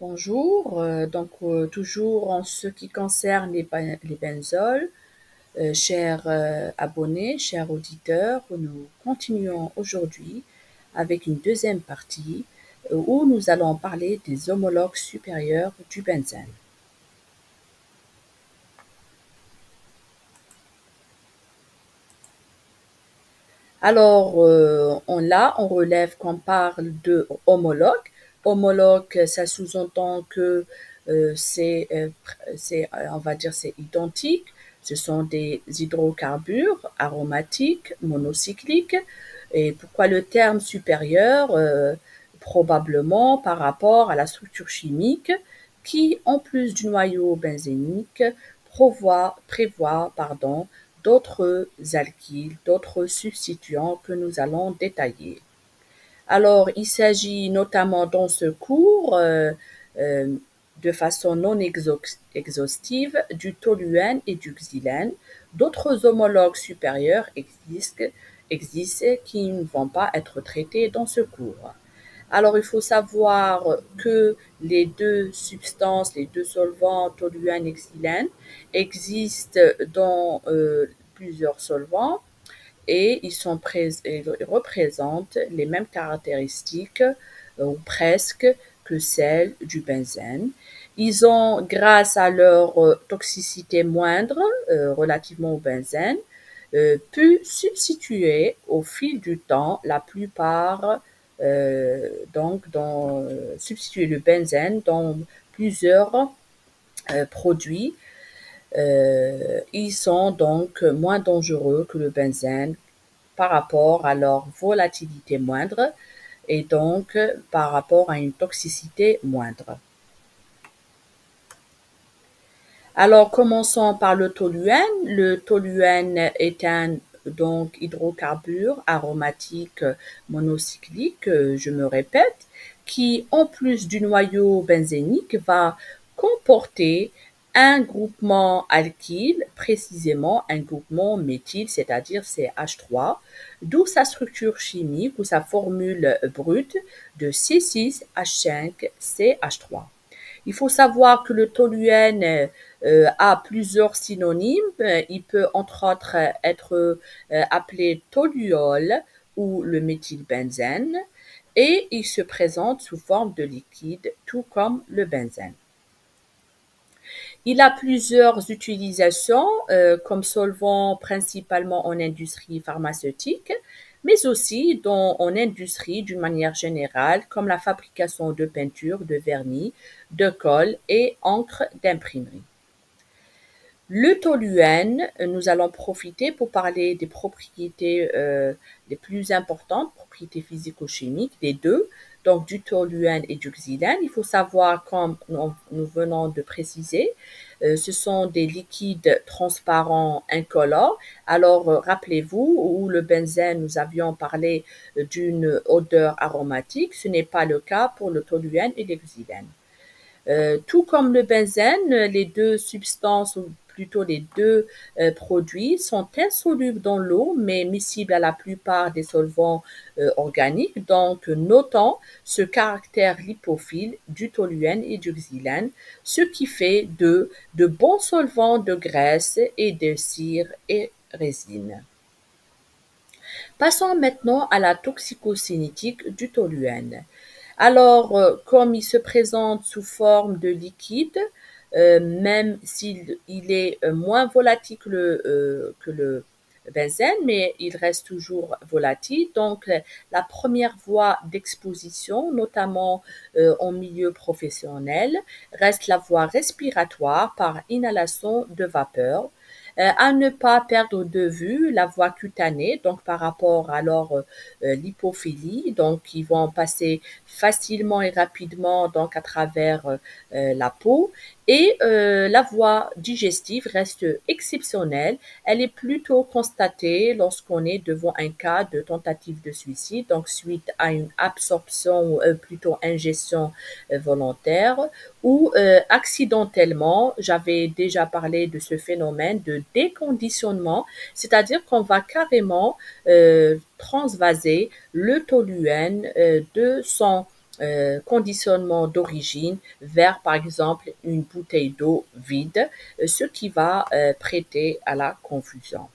Bonjour, toujours en ce qui concerne les benzols, chers abonnés, chers auditeurs, nous continuons aujourd'hui avec une deuxième partie où nous allons parler des homologues supérieurs du benzène. Alors, on relève qu'on parle de homologue. Homologue, ça sous-entend que on va dire, c'est identique. Ce sont des hydrocarbures aromatiques, monocycliques. Et pourquoi le terme supérieur? Probablement par rapport à la structure chimique qui, en plus du noyau benzénique, prévoit d'autres alkyles, d'autres substituants que nous allons détailler. Alors, il s'agit notamment dans ce cours, euh, de façon non exhaustive, du toluène et du xylène. D'autres homologues supérieurs existent qui ne vont pas être traités dans ce cours. Alors, il faut savoir que les deux substances, les deux solvants, toluène et xylène, existent dans plusieurs solvants et ils représentent les mêmes caractéristiques ou presque que celles du benzène. Ils ont, grâce à leur toxicité moindre relativement au benzène, pu substituer au fil du temps la plupart substituer le benzène dans plusieurs produits. Ils sont donc moins dangereux que le benzène par rapport à leur volatilité moindre et donc par rapport à une toxicité moindre. Alors, commençons par le toluène. Le toluène est un hydrocarbure aromatique monocyclique, je me répète, qui, en plus du noyau benzénique, va comporter un groupement alkyle, précisément un groupement méthyle, c'est-à-dire CH3, d'où sa structure chimique ou sa formule brute de C6H5CH3. Il faut savoir que le toluène a plusieurs synonymes. Il peut entre autres être appelé toluol ou le méthylbenzène et il se présente sous forme de liquide, tout comme le benzène. Il a plusieurs utilisations comme solvant principalement en industrie pharmaceutique, mais aussi en industrie d'une manière générale, comme la fabrication de peinture, de vernis, de colle et encre d'imprimerie. Le toluène, nous allons profiter pour parler des propriétés les plus importantes, propriétés physico-chimiques des deux, donc du toluène et du xylène. Il faut savoir, comme nous venons de préciser, ce sont des liquides transparents incolores. Alors, rappelez-vous, où le benzène, nous avions parlé d'une odeur aromatique. Ce n'est pas le cas pour le toluène et le xylène. Tout comme le benzène, les deux substances, ou plutôt les deux produits, sont insolubles dans l'eau, mais miscibles à la plupart des solvants organiques. Donc, notons ce caractère lipophile du toluène et du xylène, ce qui fait d'eux de bons solvants de graisse et de cire et résine. Passons maintenant à la toxicocinétique du toluène. Alors, comme il se présente sous forme de liquide, même s'il est moins volatile que le benzène, mais il reste toujours volatile. Donc, la première voie d'exposition, notamment en milieu professionnel, reste la voie respiratoire par inhalation de vapeur. À ne pas perdre de vue la voie cutanée, donc par rapport à leur lipophilie, donc ils vont passer facilement et rapidement donc à travers la peau. Et la voie digestive reste exceptionnelle. Elle est plutôt constatée lorsqu'on est devant un cas de tentative de suicide, donc suite à une absorption ou plutôt ingestion volontaire ou accidentellement, j'avais déjà parlé de ce phénomène de déconditionnement, c'est-à-dire qu'on va carrément transvaser le toluène de son conditionnement d'origine vers, par exemple, une bouteille d'eau vide, ce qui va prêter à la confusion.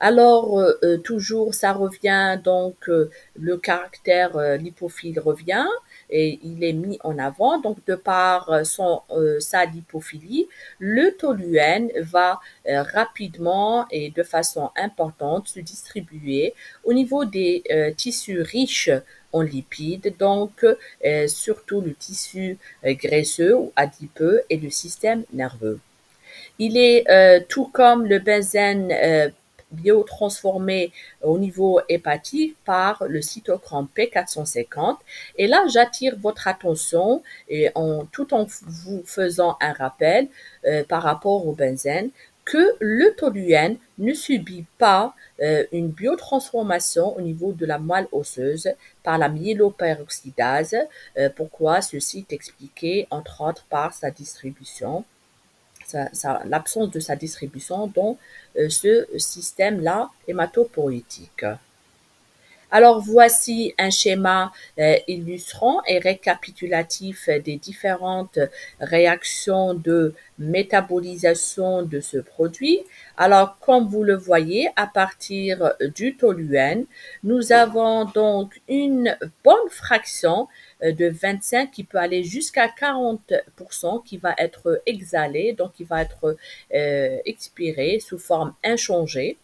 Alors, toujours, ça revient, donc, le caractère lipophile revient et il est mis en avant. Donc, de par sa lipophilie, le toluène va rapidement et de façon importante se distribuer au niveau des tissus riches en lipides, donc surtout le tissu graisseux ou adipeux et le système nerveux. Il est tout comme le benzène biotransformé au niveau hépatique par le cytochrome P450. Et là, j'attire votre attention tout en vous faisant un rappel par rapport au benzène que le toluène ne subit pas une biotransformation au niveau de la moelle osseuse par la myéloperoxydase. Pourquoi? Ceci est expliqué entre autres par sa distribution l'absence de sa distribution dans ce système-là hématopoïétique. Alors voici un schéma illustrant et récapitulatif des différentes réactions de métabolisation de ce produit. Alors comme vous le voyez, à partir du toluène, nous avons donc une bonne fraction de 25 qui peut aller jusqu'à 40% qui va être exhalé, donc qui va être expiré sous forme inchangée.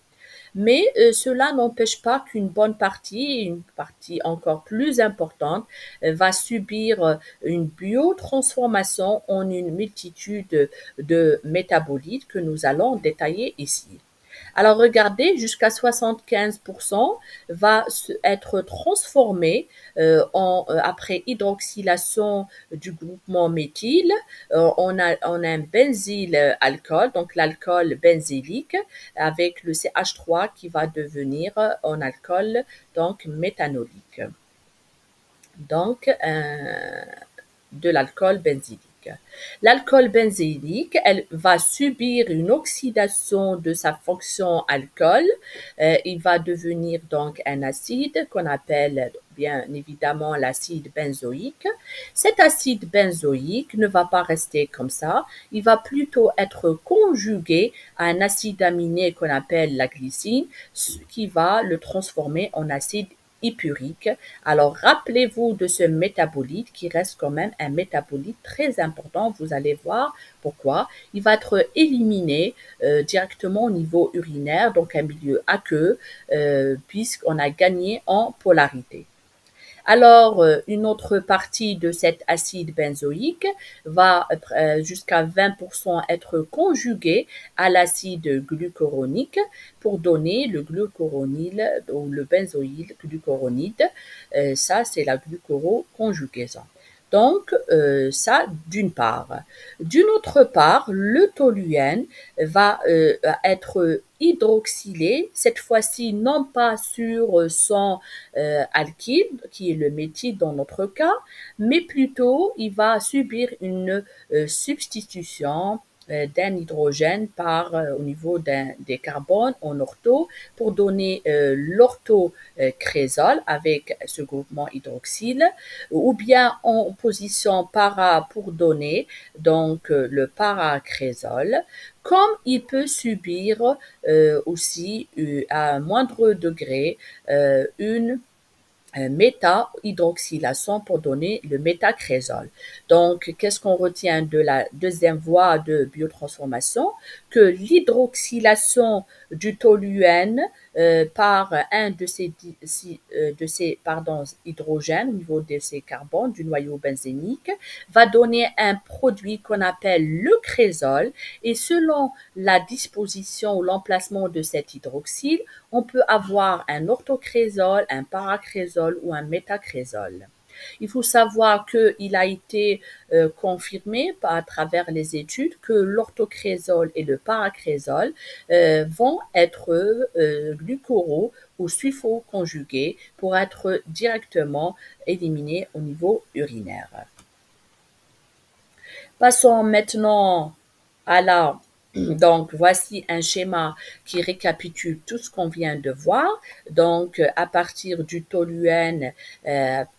Mais cela n'empêche pas qu'une bonne partie, une partie encore plus importante, va subir une biotransformation en une multitude de métabolites que nous allons détailler ici. Alors regardez, jusqu'à 75% va être transformé après hydroxylation du groupement méthyle. On a un benzyle alcool, donc l'alcool benzylique, avec le CH3 qui va devenir un alcool donc méthanolique. Donc, de l'alcool benzylique. L'alcool benzylique, elle va subir une oxydation de sa fonction alcool. Il va devenir donc un acide qu'on appelle bien évidemment l'acide benzoïque. Cet acide benzoïque ne va pas rester comme ça. Il va plutôt être conjugué à un acide aminé qu'on appelle la glycine, ce qui va le transformer en acide hippurique. Alors, rappelez-vous de ce métabolite qui reste quand même un métabolite très important. Vous allez voir pourquoi. Il va être éliminé directement au niveau urinaire, donc un milieu aqueux, puisqu'on a gagné en polarité. Alors, une autre partie de cet acide benzoïque va jusqu'à 20% être conjuguée à l'acide glucuronique pour donner le glucuronyle ou le benzoyle glucuronide. Ça, c'est la glucuroconjugaison. Donc, ça, d'une part. D'une autre part, le toluène va être hydroxylé, cette fois-ci non pas sur son alkyle, qui est le méthyle dans notre cas, mais plutôt il va subir une substitution d'un hydrogène au niveau des carbones en ortho pour donner l'orthocrésol avec ce groupement hydroxyle, ou bien en position para pour donner donc le paracrésol, comme il peut subir aussi à un moindre degré une méta-hydroxylation pour donner le métacrésol. Donc, qu'est-ce qu'on retient de la deuxième voie de biotransformation? Que l'hydroxylation du toluène par un de ces hydrogènes au niveau de ces carbones du noyau benzénique va donner un produit qu'on appelle le crésol, et selon la disposition ou l'emplacement de cet hydroxyle, on peut avoir un orthocrésol, un paracrésol ou un métacrésol. Il faut savoir qu'il a été confirmé à travers les études que l'orthocrésol et le paracrésol vont être glucuro ou sulfoconjugués pour être directement éliminés au niveau urinaire. Passons maintenant à la donc, voici un schéma qui récapitule tout ce qu'on vient de voir. Donc, à partir du toluène,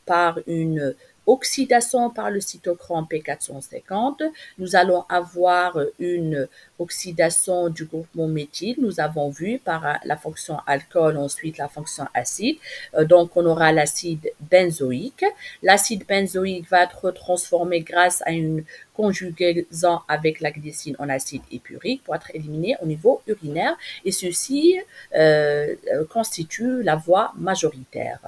par une oxydation par le cytochrome P450. Nous allons avoir une oxydation du groupement méthyle. Nous avons vu par la fonction alcool, ensuite la fonction acide. Donc, on aura l'acide benzoïque. L'acide benzoïque va être transformé grâce à une conjugaison avec la glycine en acide épurique pour être éliminé au niveau urinaire. Et ceci constitue la voie majoritaire.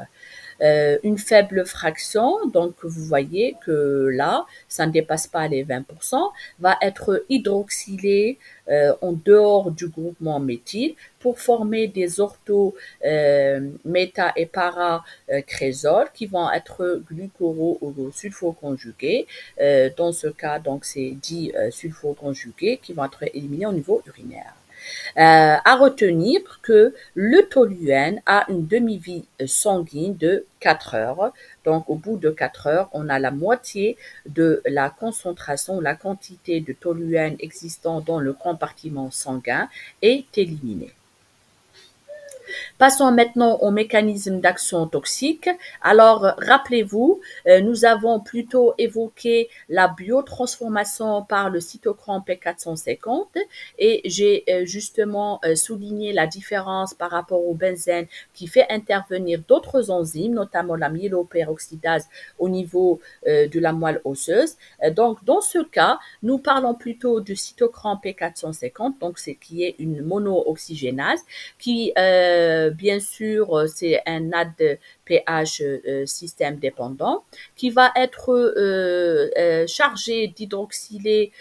Une faible fraction, donc vous voyez que là, ça ne dépasse pas les 20%, va être hydroxylée en dehors du groupement méthyle pour former des ortho méta et para-crésols qui vont être glucoro ou sulfoconjugués. Dans ce cas, donc c'est dit sulfoconjugués qui vont être éliminés au niveau urinaire. À retenir que le toluène a une demi-vie sanguine de 4 heures. Donc, au bout de 4 heures, on a la moitié de la concentration, la quantité de toluène existant dans le compartiment sanguin est éliminée. Passons maintenant au mécanisme d'action toxique. Alors, rappelez-vous, nous avons plutôt évoqué la biotransformation par le cytochrome P450 et j'ai justement souligné la différence par rapport au benzène qui fait intervenir d'autres enzymes, notamment la myéloperoxydase au niveau de la moelle osseuse. Donc, dans ce cas, nous parlons plutôt du cytochrome P450, donc c'est qui est une monooxygénase qui bien sûr, c'est un ADPH système dépendant qui va être chargé d'hydroxyler,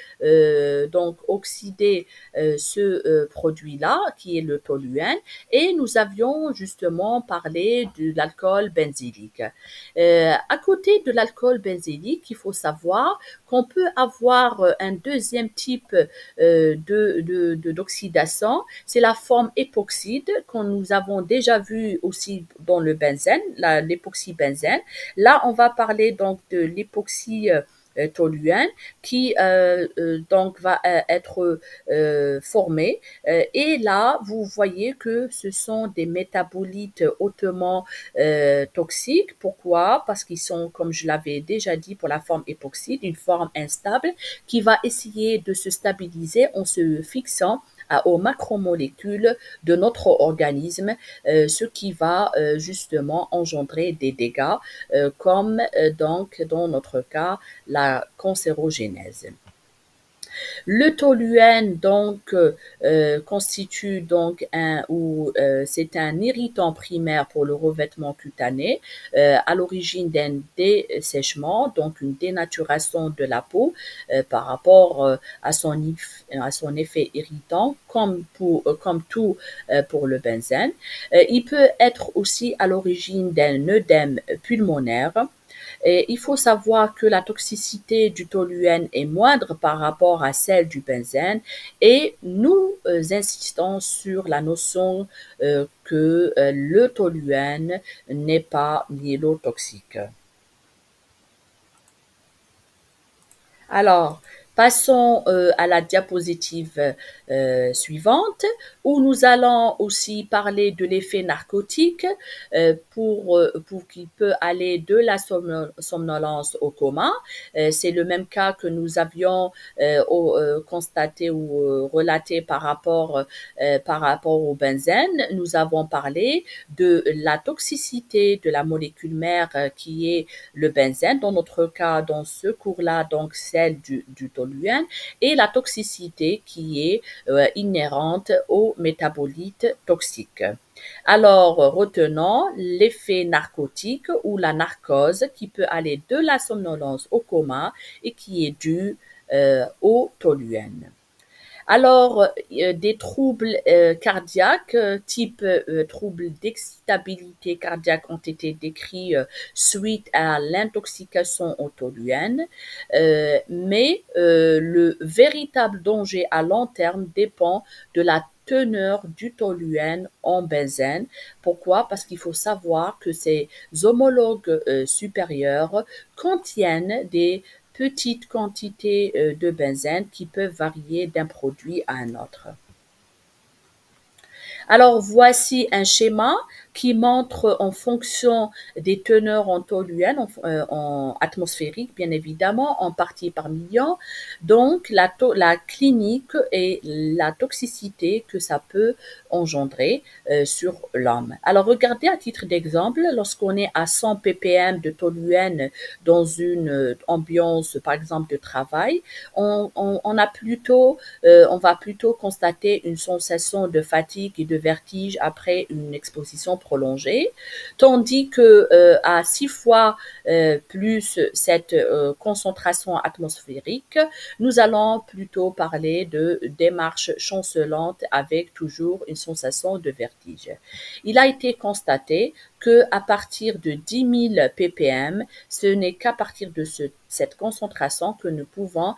donc oxyder ce produit-là, qui est le toluène, et nous avions justement parlé de l'alcool benzylique. À côté de l'alcool benzylique, il faut savoir qu'on peut avoir un deuxième type d'oxydation, c'est la forme époxyde qu'on nous avons déjà vu aussi dans le benzène, l'époxybenzène. Là, on va parler donc de l'époxy toluène qui donc va être formé et là vous voyez que ce sont des métabolites hautement toxiques. Pourquoi? Parce qu'ils sont, comme je l'avais déjà dit pour la forme époxyde, une forme instable qui va essayer de se stabiliser en se fixant aux macromolécules de notre organisme, ce qui va justement engendrer des dégâts comme donc dans notre cas la cancérogénèse. Le toluène donc constitue donc c'est un irritant primaire pour le revêtement cutané à l'origine d'un dessèchement, donc une dénaturation de la peau par rapport à son effet irritant, comme tout pour le benzène. Il peut être aussi à l'origine d'un œdème pulmonaire. Et il faut savoir que la toxicité du toluène est moindre par rapport à celle du benzène et nous insistons sur la notion que le toluène n'est pas myélotoxique. Alors, passons à la diapositive suivante où nous allons aussi parler de l'effet narcotique pour qu'il peut aller de la somnolence au coma. C'est le même cas que nous avions constaté ou relaté par rapport au benzène. Nous avons parlé de la toxicité de la molécule mère qui est le benzène. Dans notre cas, dans ce cours-là, donc celle du toluène et la toxicité qui est inhérente aux métabolites toxiques. Alors, retenons l'effet narcotique ou la narcose qui peut aller de la somnolence au coma et qui est due au toluène. Alors, des troubles cardiaques, type troubles d'excitabilité cardiaque ont été décrits suite à l'intoxication au toluène, mais le véritable danger à long terme dépend de la teneur du toluène en benzène. Pourquoi? Parce qu'il faut savoir que ces homologues supérieurs contiennent des petites quantités de benzène qui peuvent varier d'un produit à un autre. Alors, voici un schéma qui montre en fonction des teneurs en toluène, en atmosphérique, bien évidemment, en partie par million, donc la clinique et la toxicité que ça peut engendrer sur l'homme. Alors regardez à titre d'exemple, lorsqu'on est à 100 ppm de toluène dans une ambiance, par exemple, de travail, on va plutôt constater une sensation de fatigue et de vertige après une exposition prolongée, tandis que à 6 fois plus cette concentration atmosphérique, nous allons plutôt parler de démarche chancelante avec toujours une sensation de vertige. Il a été constaté que à partir de 10 000 ppm, ce n'est qu'à partir de cette concentration que nous pouvons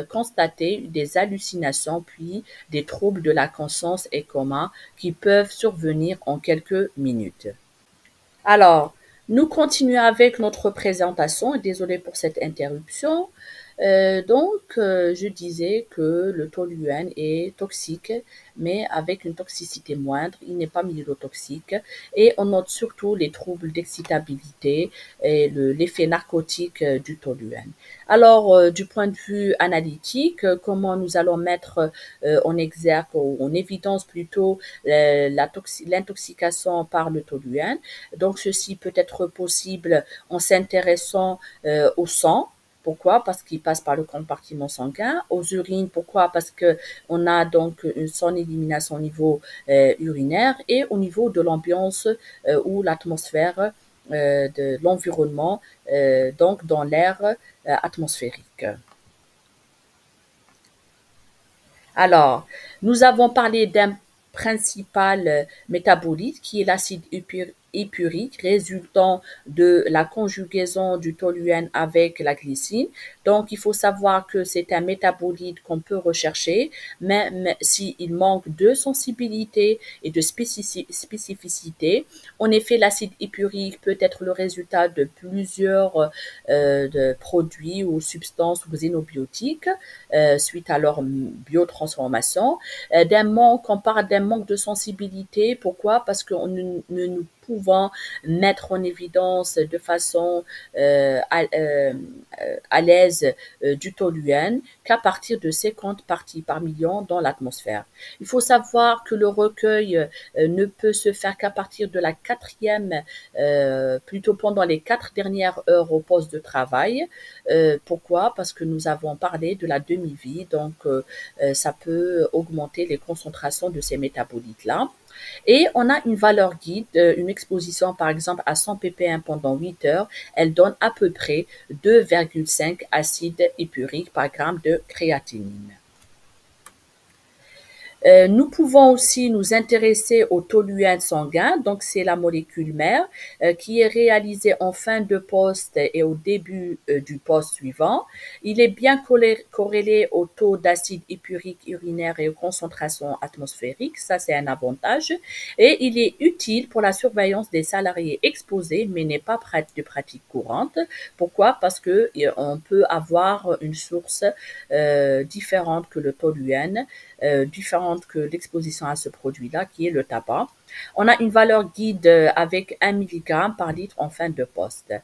constater des hallucinations puis des troubles de la conscience et coma qui peuvent survenir en quelques minutes. Alors, nous continuons avec notre présentation. Désolé pour cette interruption. Je disais que le toluène est toxique, mais avec une toxicité moindre. Il n'est pas myelotoxique. Et on note surtout les troubles d'excitabilité et l'effet narcotique du toluène. Alors, du point de vue analytique, comment nous allons mettre en exergue ou en évidence plutôt l'intoxication par le toluène. Donc, ceci peut être possible en s'intéressant au sang. Pourquoi? Parce qu'il passe par le compartiment sanguin. Aux urines, pourquoi? Parce que on a donc son élimination au niveau urinaire et au niveau de l'ambiance ou l'atmosphère de l'environnement, donc dans l'air atmosphérique. Alors, nous avons parlé d'un principal métabolite qui est l'acide épurique résultant de la conjugaison du toluène avec la glycine. Donc, il faut savoir que c'est un métabolite qu'on peut rechercher, même s'il manque de sensibilité et de spécificité. En effet, l'acide épurique peut être le résultat de plusieurs de produits ou substances ou xénobiotiques suite à leur biotransformation. On parle d'un manque de sensibilité. Pourquoi? Parce que nous pouvons mettre en évidence de façon à l'aise du toluène qu'à partir de 50 parties par million dans l'atmosphère. Il faut savoir que le recueil ne peut se faire qu'à partir de la quatrième, plutôt pendant les 4 dernières heures au poste de travail. Pourquoi? Parce que nous avons parlé de la demi-vie, donc ça peut augmenter les concentrations de ces métabolites-là. Et on a une valeur guide, une exposition par exemple à 100 ppm pendant 8 heures, elle donne à peu près 2,5 acides épuriques par gramme de créatinine. Nous pouvons aussi nous intéresser au toluène sanguin, donc c'est la molécule mère qui est réalisée en fin de poste et au début du poste suivant. Il est bien corrélé au taux d'acide épurique urinaire et aux concentrations atmosphériques, ça c'est un avantage, et il est utile pour la surveillance des salariés exposés, mais n'est pas de pratique courante. Pourquoi? Parce que on peut avoir une source différente que le toluène, différente que l'exposition à ce produit-là, qui est le tabac. On a une valeur guide avec 1 mg par litre en fin de poste.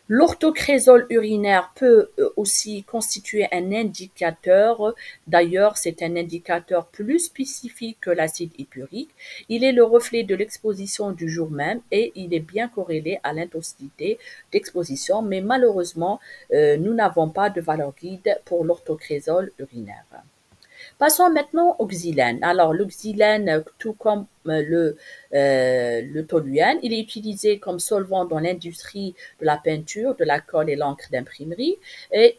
L'orthocrésol urinaire peut aussi constituer un indicateur. D'ailleurs, c'est un indicateur plus spécifique que l'acide épurique. Il est le reflet de l'exposition du jour même et il est bien corrélé à l'intensité d'exposition. Mais malheureusement, nous n'avons pas de valeur guide pour l'orthocrésol urinaire. Passons maintenant au xylène. Alors, le xylène, tout comme le toluène, il est utilisé comme solvant dans l'industrie de la peinture, de la colle et l'encre d'imprimerie,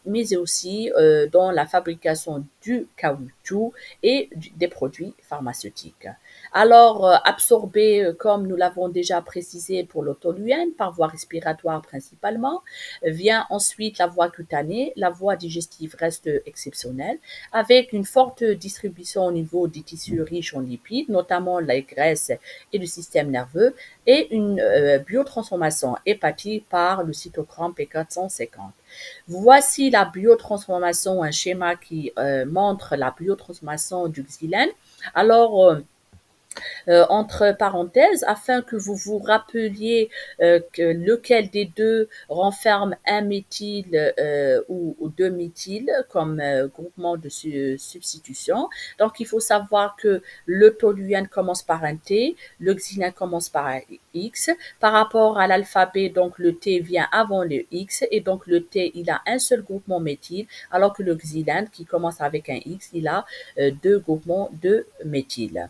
mais aussi dans la fabrication du caoutchouc et des produits pharmaceutiques. Alors, absorbé, comme nous l'avons déjà précisé pour le toluène, par voie respiratoire principalement, vient ensuite la voie cutanée. La voie digestive reste exceptionnelle, avec une forte distribution au niveau des tissus riches en lipides, notamment la graisse et le système nerveux, et une biotransformation hépatique par le cytochrome P450. Voici la biotransformation, un schéma qui montre la biotransformation du xylène. Alors, Entre parenthèses, afin que vous vous rappeliez que lequel des deux renferme un méthyle ou deux méthyles comme groupement de substitution. Donc, il faut savoir que le toluène commence par un T, le xylène commence par un X. Par rapport à l'alphabet, donc le T vient avant le X et donc le T, il a un seul groupement méthyle, alors que le xylène qui commence avec un X, il a deux groupements de méthyle.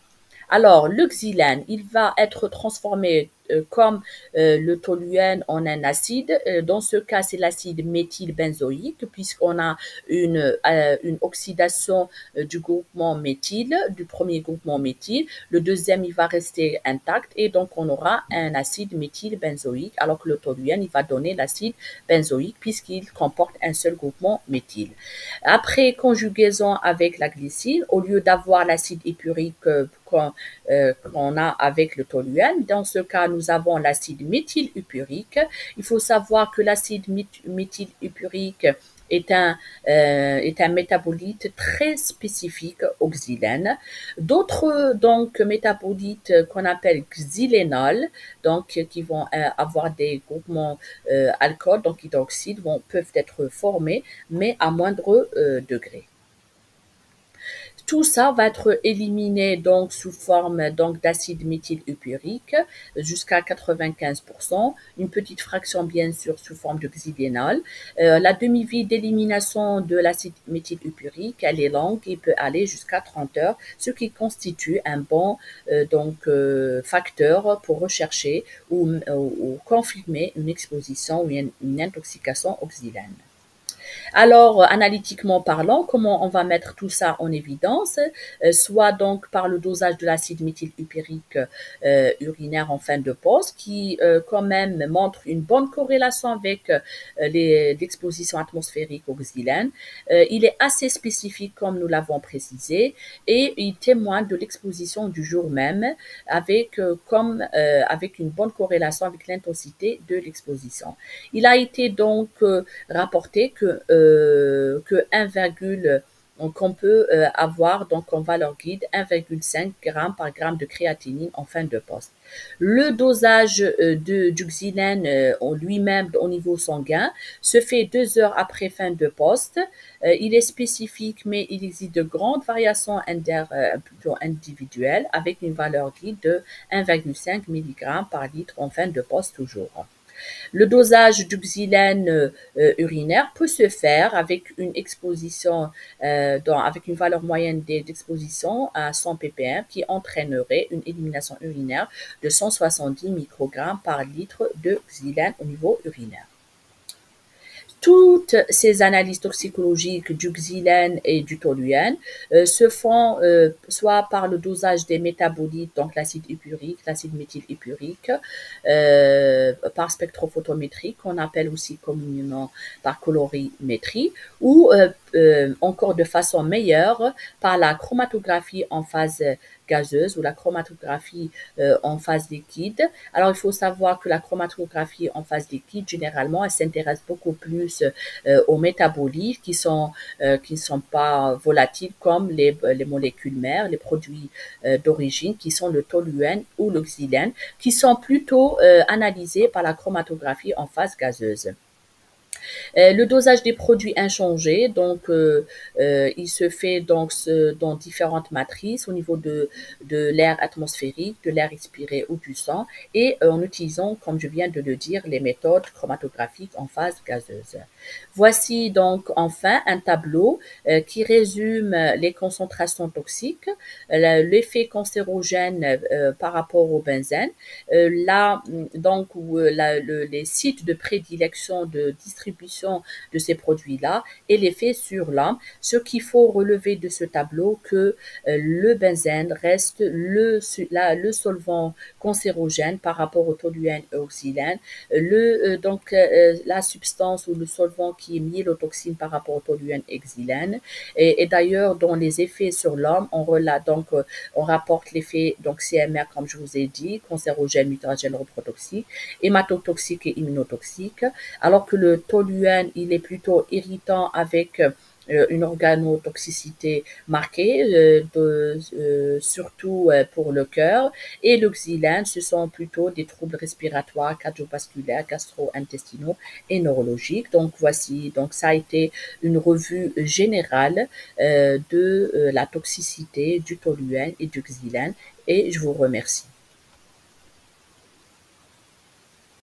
Alors, le xylène, il va être transformé comme le toluène en un acide. Dans ce cas, c'est l'acide méthylbenzoïque, puisqu'on a une oxydation du groupement méthyle, du premier groupement méthyle. Le deuxième, il va rester intact et donc on aura un acide méthylbenzoïque, alors que le toluène, il va donner l'acide benzoïque puisqu'il comporte un seul groupement méthyle. Après conjugaison avec la glycine, au lieu d'avoir l'acide épurique qu'on a avec le toluène. Dans ce cas, nous avons l'acide méthylépurique. Il faut savoir que l'acide méthylépurique est un métabolite très spécifique au xylène. D'autres donc métabolites qu'on appelle xylénols, donc qui vont avoir des groupements alcool, donc hydroxyde, peuvent être formés, mais à moindre degré. Tout ça va être éliminé donc sous forme donc d'acide méthylépurique jusqu'à 95%, une petite fraction bien sûr sous forme de xylénol. La demi-vie d'élimination de l'acide méthylépurique, elle est longue et peut aller jusqu'à 30 heures, ce qui constitue un bon facteur pour rechercher ou confirmer une exposition ou une intoxication au xylène. Alors, analytiquement parlant, comment on va mettre tout ça en évidence? Soit donc par le dosage de l'acide méthylépurique urinaire en fin de poste, qui quand même montre une bonne corrélation avec l'exposition atmosphérique au xylène. Il est assez spécifique, comme nous l'avons précisé, et il témoigne de l'exposition du jour même avec, avec une bonne corrélation avec l'intensité de l'exposition. Il a été donc rapporté que 1, qu'on peut avoir donc en valeur guide 1,5 g par gramme de créatinine en fin de poste. Le dosage du xylène en lui-même au niveau sanguin se fait 2 heures après fin de poste. Il est spécifique, mais il existe de grandes variations plutôt individuelles avec une valeur guide de 1,5 mg par litre en fin de poste toujours. Le dosage du xylène urinaire peut se faire avec une exposition, avec une valeur moyenne d'exposition à 100 ppm qui entraînerait une élimination urinaire de 170 microgrammes par litre de xylène au niveau urinaire. Toutes ces analyses toxicologiques du xylène et du toluène se font soit par le dosage des métabolites, donc l'acide épurique, l'acide méthylépurique, par spectrophotométrie, qu'on appelle aussi communément par colorimétrie, ou encore de façon meilleure par la chromatographie en phase gazeuse ou la chromatographie en phase liquide. Alors, il faut savoir que la chromatographie en phase liquide, généralement, elle s'intéresse beaucoup plus aux métabolites qui sont pas volatiles comme les molécules mères, les produits d'origine qui sont le toluène ou le xylène, qui sont plutôt analysés par la chromatographie en phase gazeuse. Le dosage des produits inchangés, donc il se fait donc dans différentes matrices au niveau de l'air atmosphérique, de l'air expiré ou du sang, et en utilisant, comme je viens de le dire, les méthodes chromatographiques en phase gazeuse. Voici donc enfin un tableau qui résume les concentrations toxiques, l'effet cancérogène par rapport au benzène, là donc où les sites de prédilection de distribution de ces produits-là et l'effet sur l'homme. Ce qu'il faut relever de ce tableau, que le benzène reste le solvant cancérogène par rapport au toluène et au xylène. Donc la substance ou le solvant qui est myélotoxine par rapport au toluène et xylène. Et d'ailleurs, dans les effets sur l'homme, on rapporte l'effet donc CMR, comme je vous ai dit, cancérogène, mutagène, reprotoxique, hématotoxique et immunotoxique, alors que le toluène, il est plutôt irritant avec une organotoxicité marquée, surtout pour le cœur. Et le xylène, ce sont plutôt des troubles respiratoires, cardiovasculaires, gastro-intestinaux et neurologiques. Donc voici, donc ça a été une revue générale de la toxicité du toluène et du xylène. Et je vous remercie.